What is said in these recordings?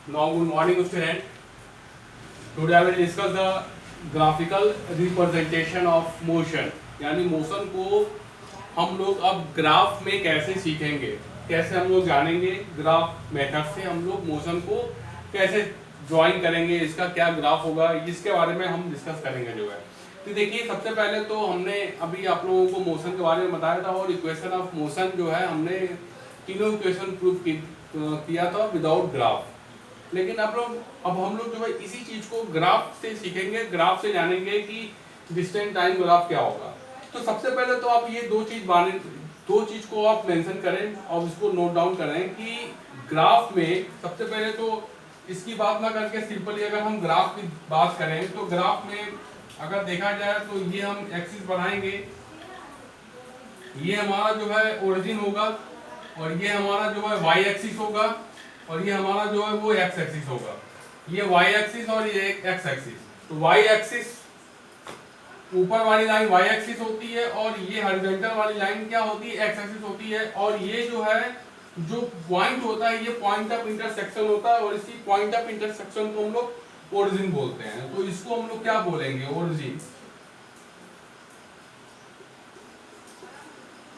Now, good morning, student. Today I will discuss the graphical representation of motion. यानी motion को हम लोग अब ग्राफ में कैसे सीखेंगे, कैसे हम लोग जानेंगे ग्राफ मेथड से हम लोग मोशन को कैसे ड्राइंग करेंगे, इसका क्या ग्राफ होगा, इसके बारे में हम डिस्कस करेंगे जो है। तो देखिए, सबसे पहले तो हमने अभी आप लोगों को मोशन के बारे में बताया था और इक्वेशन ऑफ मोशन जो है हमने तीनों इक्वेशन प्रूव किया था विदाउट ग्राफ। लेकिन अब हम लोग जो है इसी चीज को ग्राफ से सीखेंगे, ग्राफ से जानेंगे कि डिस्टेंस टाइम ग्राफ क्या होगा। तो सबसे पहले तो आप ये दो चीज को आप मेंशन करें और इसको नोट डाउन करें कि ग्राफ में सबसे पहले तो इसकी बात ना करके सिंपली अगर हम ग्राफ की बात करें तो ग्राफ में अगर देखा जाए तो ये हम एक्सिस बनाएंगे, ये हमारा जो है ओरिजिन होगा और ये हमारा जो है वाई एक्सिस होगा और ये हमारा जो है वो एक्स एक्सिस होगा। ये वाई एक्सिस और ये एक्स एक्सिस। तो वाई एक्सिस ऊपर वाली लाइन वाई एक्सिस होती है और ये हॉरिजॉन्टल वाली लाइन क्या होती है, एक्स एक्सिस होती है। और ये जो है जो पॉइंट होता है ये पॉइंट ऑफ इंटरसेक्शन होता है और इसी पॉइंट ऑफ इंटरसेक्शन को हम लोग ओरिजिन बोलते हैं। तो इसको हम लोग क्या बोलेंगे, ओरिजिन।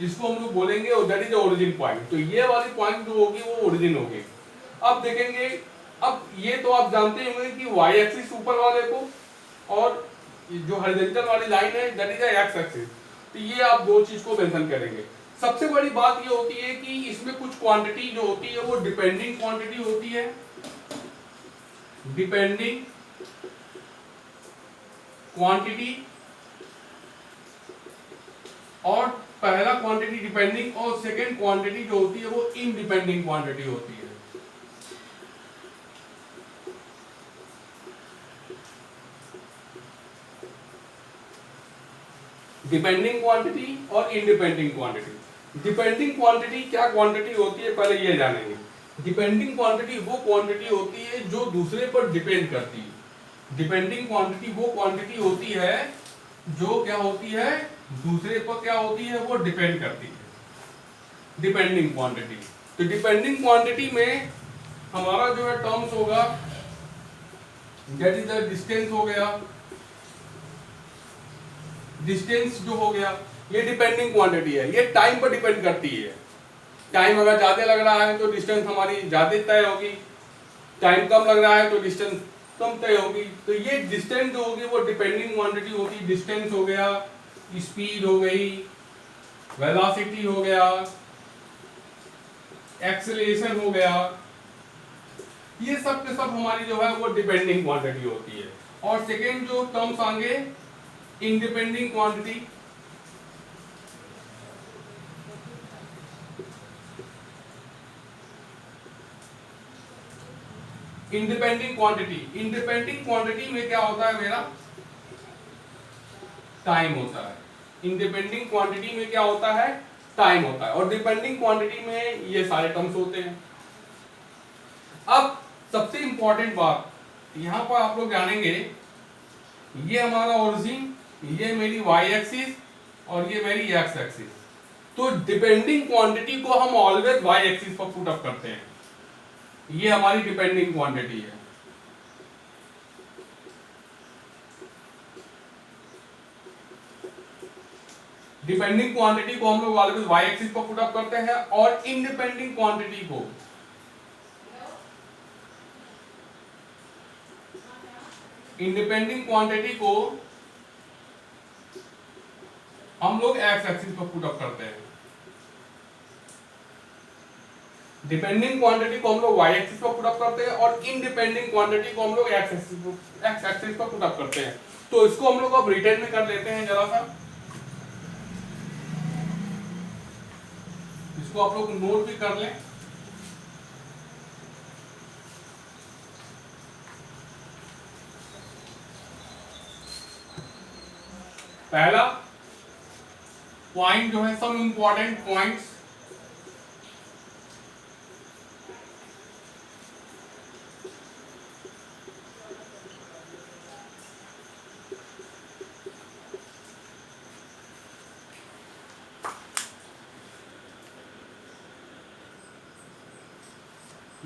इसको हम लोग बोलेंगे और दैट इज ओरिजिन पॉइंट। तो ये वाली पॉइंट जो होगी वो ओरिजिन होगी। अब देखेंगे, अब ये तो आप जानते होंगे कि वाई एक्सिस ऊपर वाले को और जो हॉरिजॉन्टल वाली लाइन है दैट इज एक्स एक्सिस। तो ये आप दो चीज को मेंशन करेंगे। सबसे बड़ी बात ये होती है कि इसमें कुछ क्वांटिटी जो होती है वो डिपेंडिंग क्वांटिटी होती है, डिपेंडिंग क्वांटिटी। और पहला क्वांटिटी डिपेंडिंग और सेकंड क्वांटिटी जो होती है वो इंडिपेंडेंट क्वांटिटी होती है। डिपेंडिंग क्वांटिटी और इंडिपेंडेंट क्वांटिटी। डिपेंडिंग क्वांटिटी क्या क्वांटिटी होती है पहले ये जानेंगे। डिपेंडिंग क्वांटिटी वो क्वांटिटी होती है जो दूसरे पर डिपेंड करती है। डिपेंडिंग क्वांटिटी वो क्वांटिटी होती है जो क्या होती है, दूसरे पर क्या होती है, वो डिपेंड करती है। Depending quantity. तो डिपेंडिंग क्वांटिटी में हमारा जो है टर्म्स होगा दैट इज द डिस्टेंस हो गया। डिस्टेंस जो हो गया ये डिपेंडिंग क्वांटिटी है, ये टाइम पर डिपेंड करती है। टाइम अगर ज्यादा लग रहा है तो डिस्टेंस हमारी ज्यादा तय होगी, टाइम कम लग रहा है तो डिस्टेंस कम तय होगी। तो ये डिस्टेंस जो होगी वो डिपेंडिंग क्वांटिटी होगी। डिस्टेंस हो गया, स्पीड हो गई, वेलोसिटी हो गया, एक्सेलरेशन हो गया, ये सब के सब हमारी जो है वो डिपेंडिंग क्वांटिटी होती है। और सेकेंड जो टर्म्स आएंगे independent quantity. Independent quantity, independent quantity में क्या होता है मेरा, टाइम होता है। इंडिपेंडेंट क्वांटिटी में क्या होता है, टाइम होता है। और डिपेंडिंग क्वांटिटी में ये सारे टर्म्स होते हैं। अब सबसे इंपॉर्टेंट बात यहां पर आप लोग जानेंगे, ये हमारा ओरिजिन, ये मेरी वाई एक्सिस और ये मेरी एक्स एक्सिस। तो डिपेंडिंग क्वांटिटी को हम ऑलवेज वाई एक्सिस पर पुट अप करते हैं। ये हमारी डिपेंडिंग क्वांटिटी है। डिपेंडिंग क्वांटिटी को हम लोग ऑलवेज वाई एक्सिस पर पुट अप करते हैं और इंडिपेंडेंट क्वांटिटी को हम लोग एक्स एक्सिस पर पुट अप करते हैं। डिपेंडिंग क्वांटिटी को हम लोग वाई एक्सिस पर पुट अप करते हैं और इंडिपेंडेंट क्वांटिटी को हम लोग एक्स एक्सिस पर पुट अप करते हैं। तो इसको हम लोग अब रिटर्न में कर लेते हैं जरा सा, इसको आप लोग नोट भी कर लें। पहला पॉइंट जो है सम इंपॉर्टेंट पॉइंट्स,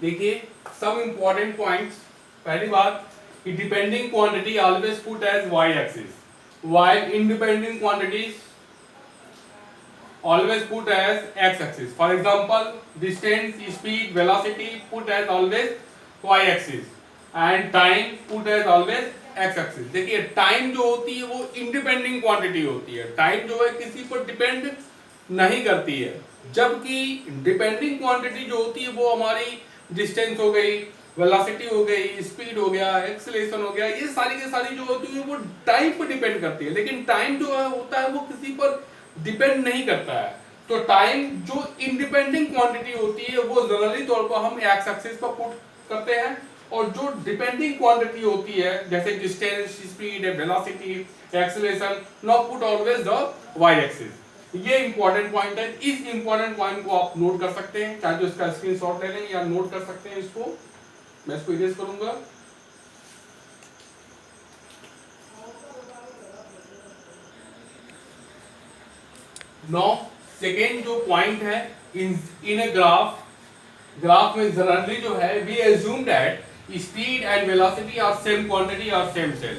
देखिए सम इंपॉर्टेंट पॉइंट्स। पहली बात कि depending quantity always put as Y axis, while independent quantities always put as x axis. For example, distance, speed, velocity put as always y axis and time put as always x axis. देखिए time जो होती है वो independent quantity होती है, time जो है किसी पर डिपेंड नहीं करती है, जबकि डिपेंडिंग क्वांटिटी जो होती है वो हमारी डिस्टेंस हो गई, वेलोसिटी हो गई, स्पीड हो गया, एक्सेलरेशन हो गया, ये सारी की सारी जो होती है वो टाइम पर डिपेंड करती है, लेकिन टाइम जो है होता है वो किसी पर डिपेंड नहीं करता है। तो टाइम जो इंडिपेंडेंट क्वांटिटी होती है वो जनरली तौर पर हम एक्स एक्सिस पर पुट करते हैं, और जो डिपेंडिंग क्वांटिटी होती है जैसे distance, speed, velocity, acceleration, now put always the Y axis. ये इंपॉर्टेंट पॉइंट है, इस इंपॉर्टेंट पॉइंट को आप नोट कर सकते हैं, चाहे तो इसका स्क्रीनशॉट ले लें या नोट कर सकते हैं इसको। मैं इसको इरेज करूंगा। नो सेकेंड जो पॉइंट है, इन ए ग्राफ में जनरली जो है we assume that speed and velocity are same quantity और सेम सेंस।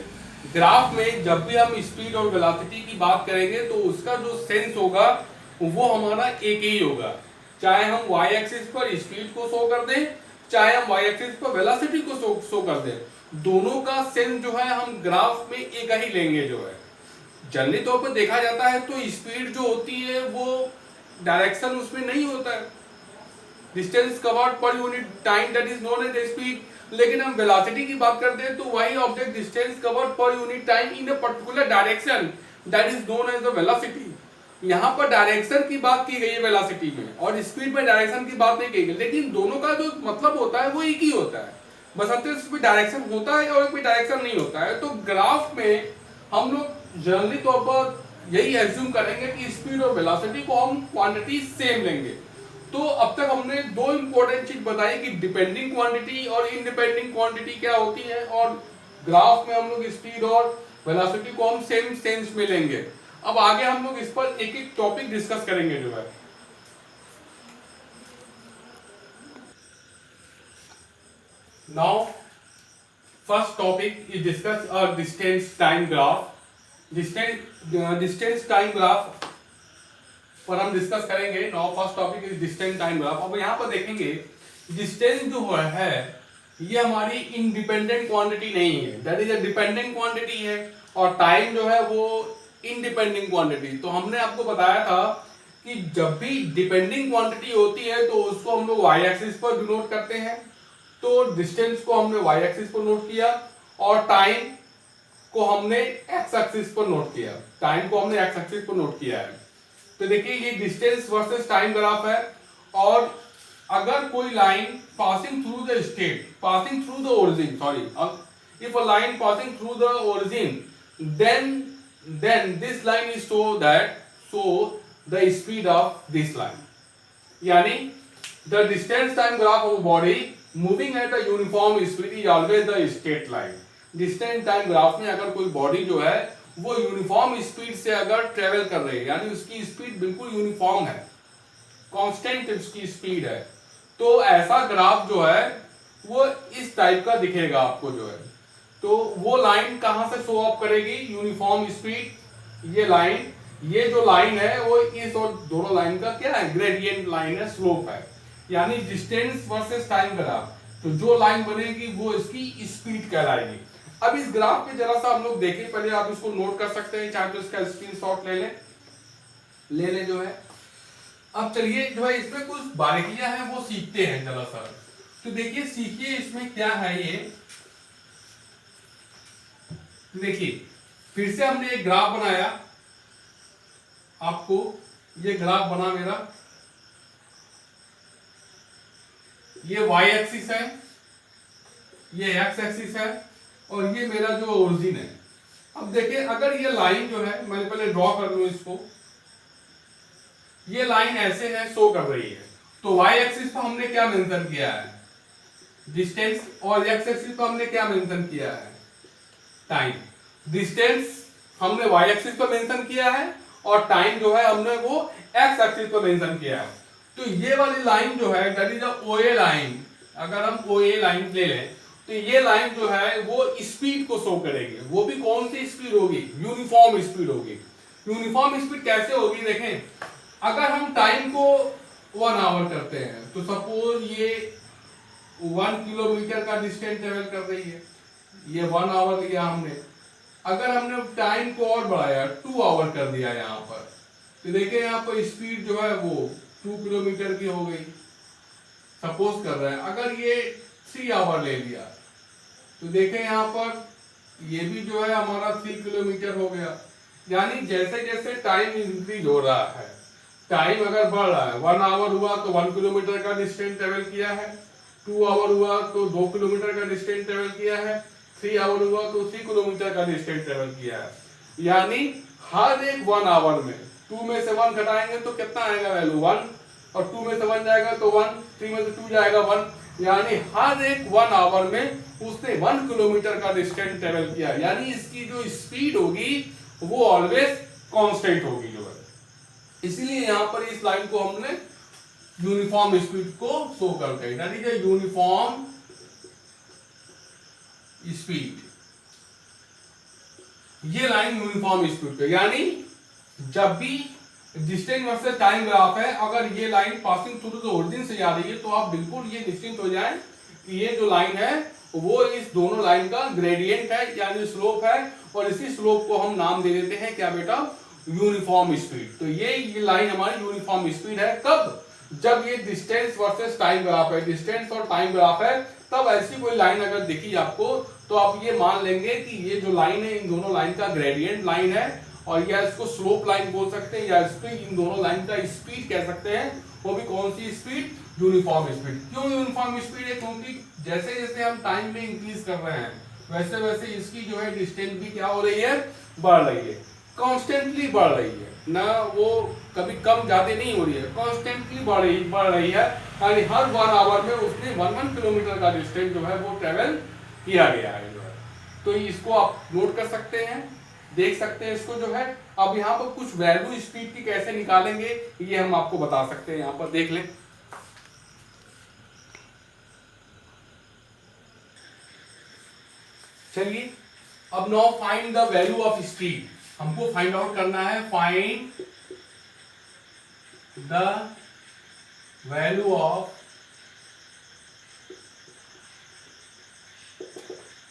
ग्राफ में जब भी हम स्पीड और वेलोसिटी की बात करेंगे तो उसका जो सेंस होगा वो हमारा एक ही होगा, चाहे हम वाई एक्सिस पर स्पीड को शो कर दें, चाहे हम वाई एक्सिस पर वेलोसिटी को शो कर दें, दोनों का सेंस जो है हम ग्राफ में एक ही लेंगे। जो है जनरली तौर पर देखा जाता है तो स्पीड जो होती है वो डायरेक्शन उसमें नहीं होता है, distance covered per unit time that is known as speed, लेकिन हम वेलोसिटी की बात करते हैं तो वही object distance covered per unit time in a particular direction that is known as the velocity. यहाँ पर डायरेक्शन की बात की गई है वेलोसिटी में, और स्पीड में डायरेक्शन की बात नहीं की गई, लेकिन दोनों का जो मतलब होता है वो एक ही होता है, बस इसमें डायरेक्शन होता है और कोई डायरेक्शन नहीं होता है। तो ग्राफ में हम लोग जनरली तौर पर यही एज्यूम करेंगे कि स्पीड और वेलोसिटी को हम क्वांटिटी सेम लेंगे। तो अब तक हमने दो इंपॉर्टेंट चीज बताई कि डिपेंडिंग क्वांटिटी और इंडिपेंडेंट क्वांटिटी क्या होती है, और ग्राफ में हम लोग स्पीड और वेलोसिटी को हम सेम सेंस में लेंगे। अब आगे हम लोग इस पर एक एक टॉपिक डिस्कस करेंगे। जो है now first topic is discuss a distance time graph. Distance time graph पर हम डिस्कस करेंगे। Now first topic is distance time graph. अब यहाँ पर देखेंगे डिस्टेंस जो है ये हमारी इंडिपेंडेंट क्वांटिटी नहीं है, that is a dependent quantity है, और टाइम जो है वो इंडिपेंडेंट क्वांटिटी। तो हमने आपको बताया था कि जब भी डिपेंडिंग क्वांटिटी होती है तो उसको हम लोग वाई एक्सिस पर डिनोट करते हैं। तो डिस्टेंस को हमने वाई एक्सिस पर नोट किया और टाइम को हमने एक्स एक्सिस पर नोट किया, टाइम को हमने एक्स एक्सिस पर नोट किया है। तो देखिए ये डिस्टेंस वर्सेस टाइम ग्राफ है, और अगर कोई line passing through the state, passing through the origin, sorry, if a line passing through the origin then this line is show the speed of this line, यानी the distance time graph of a body moving at a uniform speed is always the straight line। Distance time graph में अगर कोई body जो है वो uniform speed से अगर travel कर रही है, यानी उसकी स्पीड बिल्कुल यूनिफॉर्म है, कांस्टेंट उसकी स्पीड है, तो ऐसा ग्राफ जो है वो इस टाइप का दिखेगा आपको। जो है तो वो लाइन कहां से शो अप करेगी, यूनिफॉर्म स्पीड। ये जो लाइन है वो इस और दोनों लाइन का क्या है, ग्रेडियंट लाइन है, स्लोप है, यानी डिस्टेंस वर्सेस टाइम ग्राफ। तो जो लाइन बनेगी वो इसकी स्पीड कहलाएगी। अब इस ग्राफ पे जरा सा हम लोग देखें, पहले आप इसको नोट कर सकते हैं, चाहे तो इसका स्क्रीनशॉट ले लें जो है। अब चलिए जो है इसमें कुछ बारीकियां हैं वो सीखते हैं जरा सा। तो देखिए सीखिए इसमें क्या है ये। देखिए फिर से हमने एक ग्राफ बनाया, आपको ये ग्राफ बना मेरा, ये वाई एक्सिस है, ये एक्स एक्सिस है, और ये मेरा जो ओरिजिन है। अब देखिए अगर ये लाइन जो है, मैं पहले ड्रॉ कर लूं इसको, ये लाइन ऐसे है, शो कर रही है, तो वाई एक्सिस पर हमने क्या मेंशन किया है, डिस्टेंस, और एक्स एक्सिस पर हमने क्या मेंशन किया है, टाइम। डिस्टेंस हमने वाई एक्सिस पर मेंशन किया है और टाइम जो है हमने वो एक्स एक्सिस पर मेंशन किया है। तो ये वाली लाइन जो है दैट इज अ ओए लाइन, अगर हम ओ ए लाइन ले लें तो ये लाइन जो है वो स्पीड को शो करेगी, वो भी कौन सी स्पीड होगी, यूनिफॉर्म स्पीड होगी। यूनिफॉर्म स्पीड कैसे होगी, देखें अगर हम टाइम को 1 आवर करते हैं तो सपोज ये 1 किलोमीटर का डिस्टेंस ट्रेवल कर रही है, ये 1 आवर लिया हमने। अगर हमने टाइम को और बढ़ाया 2 आवर कर दिया यहाँ पर, तो देखिए यहाँ पर स्पीड जो है वो 2 किलोमीटर की हो गई, सपोज कर रहे हैं। अगर ये 3 आवर ले लिया तो देखें यहाँ पर ये भी जो है हमारा 3 किलोमीटर हो गया। यानी जैसे जैसे टाइम इंक्रीज हो रहा है, टाइम अगर बढ़ रहा है, 1 आवर हुआ तो 1 किलोमीटर का डिस्टेंस ट्रेवल किया है, 2 आवर हुआ तो 2 किलोमीटर का डिस्टेंस ट्रेवल किया है, 3 आवर हुआ तो 3 किलोमीटर का डिस्टेंस ट्रेवल किया है। यानी हर एक 1 आवर में 2 में से 1 घटाएंगे तो कितना आएगा वैल्यू 1, और 2 में से 1 जाएगा तो 1, 3 में से 2 जाएगा 1। यानी हर एक 1 आवर में उसने 1 किलोमीटर का डिस्टेंस ट्रेवल किया। यानी इसकी जो स्पीड होगी वो ऑलवेज कांस्टेंट होगी जो है। इसीलिए यहां पर इस लाइन को हमने यूनिफॉर्म स्पीड को शो करते हैं, दैट इज यूनिफॉर्म स्पीड। ये लाइन यूनिफॉर्म स्पीड पे, यानी जब भी डिस्टेंस वर्सेस टाइम ग्राफ है, अगर ये line passing through the origin से जा रही है तो आप बिल्कुल ये निश्चिंत हो जाएं कि ये जो लाइन है वो इस दोनों लाइन का ग्रेडियंट है, यानी स्लोप है, और इसी स्लोप को हम नाम दे देते हैं क्या बेटा, यूनिफॉर्म स्पीड। तो ये लाइन हमारी यूनिफॉर्म स्पीड है। कब, जब ये डिस्टेंस वर्सेस टाइम ग्राफ है, डिस्टेंस और टाइम ग्राफ है, तब ऐसी कोई लाइन अगर दिखी आपको तो आप ये मान लेंगे कि ये जो लाइन है इन दोनों लाइन का ग्रेडियंट लाइन है, और या इसको स्लोप लाइन बोल सकते हैं, या इसको इन दोनों लाइन का स्पीड कह सकते हैं। वो भी कौन सी स्पीड, यूनिफॉर्म स्पीड। क्यों यूनिफॉर्म स्पीड है, क्योंकि जैसे जैसे हम टाइम में इंक्रीज कर रहे हैं वैसे वैसे इसकी जो है डिस्टेंस भी क्या हो रही है, बढ़ रही है, कॉन्स्टेंटली बढ़ रही है ना, वो कभी कम ज्यादा नहीं हो रही है, कॉन्स्टेंटली बढ़ रही है। यानी हर 1 आवर में उसने 1 किलोमीटर का डिस्टेंस जो है वो ट्रेवल किया गया है जो है। तो इसको आप नोट कर सकते हैं, देख सकते हैं इसको जो है। अब यहाँ पर कुछ वैल्यू स्पीड की कैसे निकालेंगे ये हम आपको बता सकते हैं, यहाँ पर देख लें। चलिए अब now find the value of speed. हमको फाइंड आउट करना है, find the value of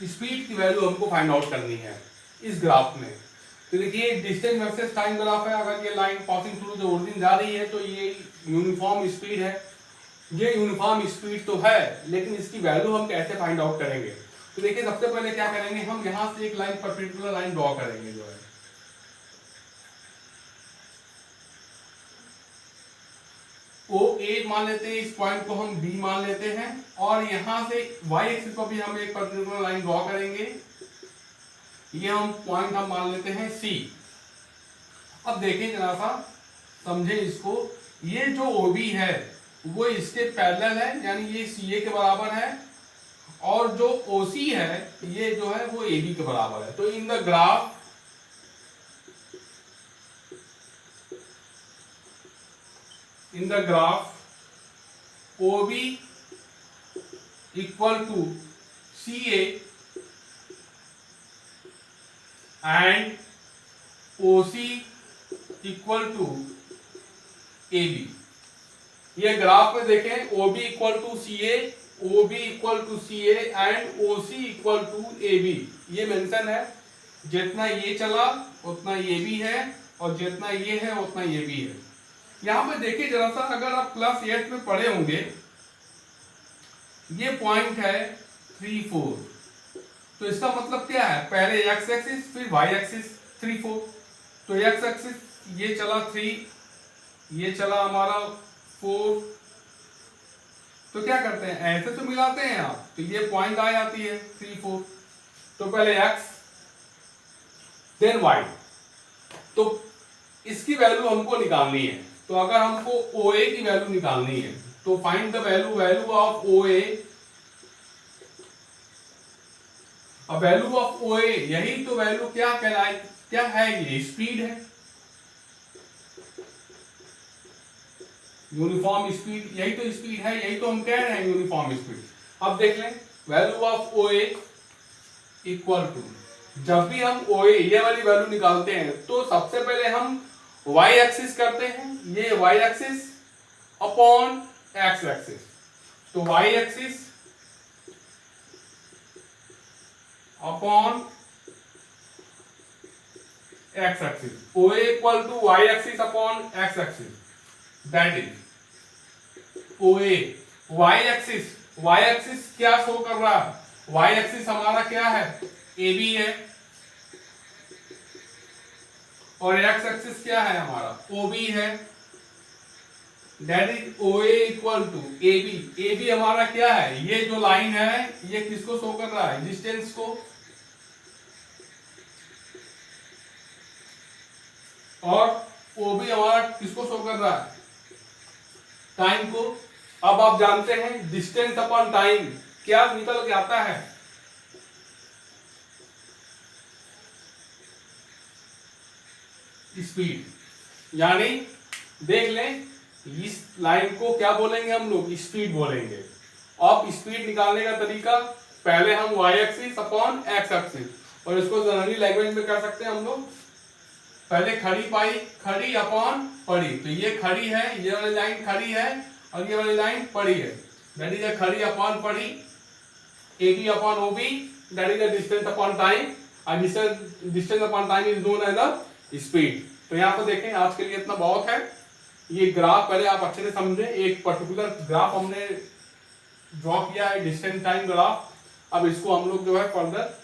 speed की वैल्यू हमको फाइंड आउट करनी है इस ग्राफ में। तो देखिए डिस्टेंस वर्सेस टाइम ग्राफ है, अगर ये line passing through the origin जा रही है तो ये यूनिफॉर्म स्पीड है। ये यूनिफॉर्म स्पीड तो है, लेकिन इसकी वैल्यू हम कैसे फाइंड आउट करेंगे। तो देखिए सबसे पहले क्या करेंगे, हम यहां से एक लाइन परपेंडिकुलर लाइन ड्रॉ करेंगे जो है, ओ ए मान लेते हैं, इस पॉइंट को हम बी मान लेते हैं, और यहां से वाई एक्सिस पर भी हम एक पर्टिकुलर लाइन ड्रॉ करेंगे, ये हम पॉइंट हम मान लेते हैं सी। अब देखें जरा सा, समझे इसको, ये जो ओ बी है वो इसके पैरेलल है, यानी ये सी ए के बराबर है, और जो ओ सी है ये जो है वो ए बी के बराबर है। तो in the graph OB equal to CA and OC equal to AB। ये ग्राफ में देखें OB equal to CA, OB equal to CA and OC equal to AB, ये मेंशन है। जितना ये चला उतना ये भी है, और जितना ये है उतना ये भी है। यहां पे देखिए जरा सा, अगर आप क्लास 8 में पढ़े होंगे, ये पॉइंट है 3, 4, तो इसका मतलब क्या है, पहले एक्स एक्सिस फिर वाई एक्सिस 3, 4। तो एक्स एक्सिस ये चला 3, ये चला हमारा 4, तो क्या करते हैं, ऐसे तो मिलाते हैं आप, तो ये पॉइंट आ जाती है 3, 4। तो पहले एक्स देन वाई, तो इसकी वैल्यू हमको निकालनी है। तो अगर हमको OA की वैल्यू निकालनी है तो find the value of OA। अब वैल्यू ऑफ OA, यही तो वैल्यू क्या कहलाए, क्या है, ये स्पीड है। यूनिफॉर्म स्पीड, यही तो स्पीड है, यही तो हम कह रहे हैं यूनिफॉर्म स्पीड। अब देख लें value of OA equal to, जब भी हम OA ये वाली वैल्यू निकालते हैं तो सबसे पहले हम y एक्सिस करते हैं, ये y axis upon x axis, तो y axis upon x axis, OA equal to y axis upon x axis, that is OA। y axis क्या शो कर रहा है, y एक्सिस हमारा क्या है, AB है, और x एक्सिस क्या है हमारा, OB है, that is OA equal to AB। AB हमारा क्या है, ये जो लाइन है ये किसको शो कर रहा है, डिस्टेंस को, और OB हमारा किसको शो कर रहा है, टाइम को। अब आप जानते हैं डिस्टेंस अपॉन टाइम क्या निकल के आता है, स्पीड। यानी देख लें इस लाइन को क्या बोलेंगे हम लोग, स्पीड बोलेंगे। अब स्पीड निकालने का तरीका, पहले हम y axis upon x axis, और इसको जनरली लैंग्वेज में कर सकते हैं हम लोग, पहले खड़ी पाई, खड़ी अपॉन पड़ी, तो ये खड़ी है, ये वाली लाइन खड़ी है और ये वाली लाइन पड़ी है, दैट इज खड़ी अपॉन पड़ी, AB upon OB, that is distance upon time, और distance upon time is known as the speed. तो यहाँ पर देखें आज के लिए इतना बहुत है। ये ग्राफ पहले आप अच्छे से समझें, एक पर्टिकुलर ग्राफ हमने ड्रॉ किया है, डिस्टेंस टाइम ग्राफ। अब इसको हम लोग जो है फर्दर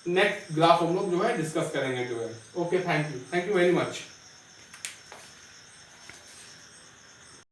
नेक्स्ट ग्राफ हम लोग जो है डिस्कस करेंगे जो है। Okay, thank you very much.